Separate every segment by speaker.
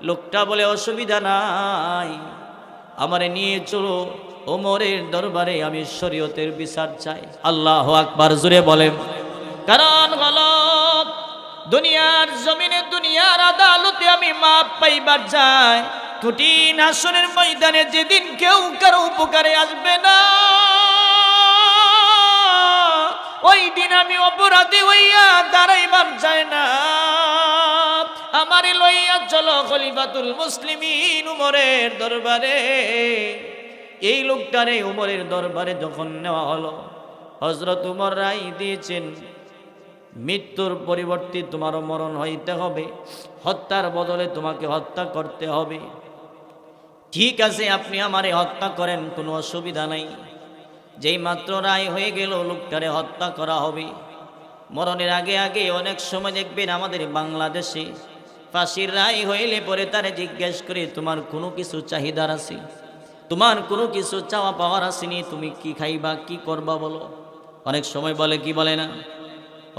Speaker 1: লোকটা বলে অসুবিধা নাই, আমারে নিয়ে চলো ওমরের দরবারে, আমি শরীয়তের বিচার চাই। আল্লাহু আকবার জোরে বলেন। কারণ হলো দুনিয়ার জমিনে, দুনিয়ার আদালতে আমি মাপ পাইবার চাই। কঠিন হাসরের ময়দানে যেদিন কেউ কারো উপকারে আসবে না, ওই দিন আমি অপরাধী হইয়া দাঁড়াইবার চাই না। আমারে লইয়া চলো খলিফাতুল মুসলিমিন উমরের দরবারে। এই লোকটারে উমরের দরবারে যখন নেওয়া হলো, হযরত উমর রায় দিয়েছেন, মৃত্যুর পরিবর্তে তোমারও মরণ হইতে হবে, হত্যার বদলে তোমাকে হত্যা করতে হবে। ঠিক আছে, আপনি আমারে হত্যা করেন, কোনো অসুবিধা নাই। যেই মাত্র রায় হয়ে গেল লোকটারে হত্যা করা হবে, মরণের আগে আগে অনেক সময় দেখবেন আমাদের বাংলাদেশে ফাঁসির রায় হইলে পরে তারে জিজ্ঞেস করে, তোমার কোনো কিছু চাহিদার আছে, তোমার কোনো কিছু চাওয়া পাওয়ার আসেনি, তুমি কি খাইবা, কি করবা বলো। অনেক সময় বলে, কি বলে না?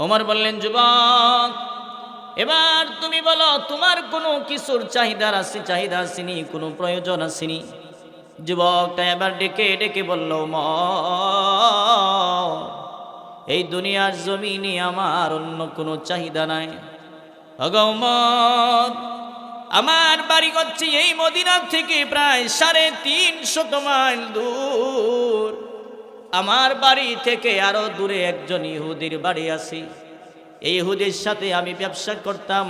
Speaker 1: ওমর বললেন, যুবক এবার তুমি বলো, তোমার কোনো কিছুর চাহিদার আছে, চাহিদা আসেনি, কোনো প্রয়োজন আসেনি? যুবকটা এবার ডেকে ডেকে বলল, ওমর এই দুনিয়ার জমিনে আমার অন্য কোনো চাহিদা নাই। ওগো ওমর, আমার বাড়ি হচ্ছে এই মদিনা থেকে প্রায় 350 মাইল দূর। আমার বাড়ি থেকে আরো দূরে একজন ইহুদির বাড়ি আছে। এই ইহুদির সাথে আমি ব্যবসা করতাম,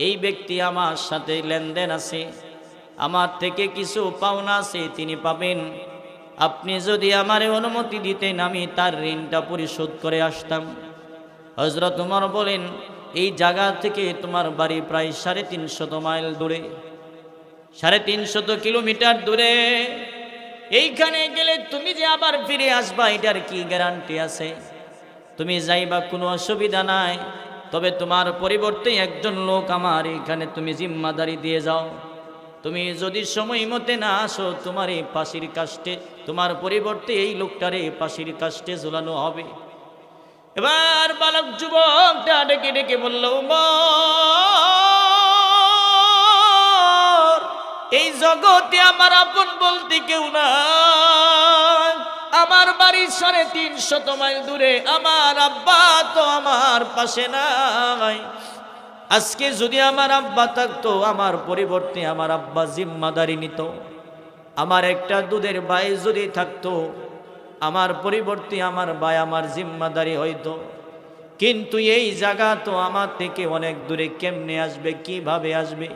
Speaker 1: এই ব্যক্তি আমার সাথে লেনদেন আছে, আমার থেকে কিছু পাওনা আছে, তিনি পাবেন। আপনি যদি আমারে অনুমতি দিতেন, আমি তার ঋণটা পরিশোধ করে আসতাম। হযরত ওমর বলেন, এই জায়গা থেকে তোমার বাড়ি প্রায় 350 মাইল দূরে, 350 কিলোমিটার দূরে। এইখানে গেলে তুমি যে আবার ফিরে আসবা, এটার কি গ্যারান্টি আছে? তুমি যাইবা, কোনো অসুবিধা নাই, তবে তোমার পরিবর্তে একজন লোক আমার এখানে তুমি জিম্মাদারি দিয়ে যাও। তুমি যদি সময় মতে না আসো, তোমার এই ফাঁসির কাস্টে, তোমার পরিবর্তে এই লোকটারে ফাঁসির কাস্টে ঝুলানো হবে। এবার বালক যুবকটা ডেকে ডেকে বলল, ওমর এই জগতে আমার আপন বলতে কেউ নাই, আমার বাড়ি 350 মাইল দূরে, আমার আব্বা তো আমার পাশে নাই। আজকে যদি আমার আব্বা থাকতো, আমার পরিবর্তে আমার আব্বা জিম্মাদারি নিত। আমার একটা দুধের ভাই যদি থাকতো, আমার পরিবর্তে আমার ভাই আমার জিম্মাদারি হইতো। কিন্তু এই জায়গা তো আমার থেকে অনেক দূরে, কেমনে আসবে, কিভাবে আসবে?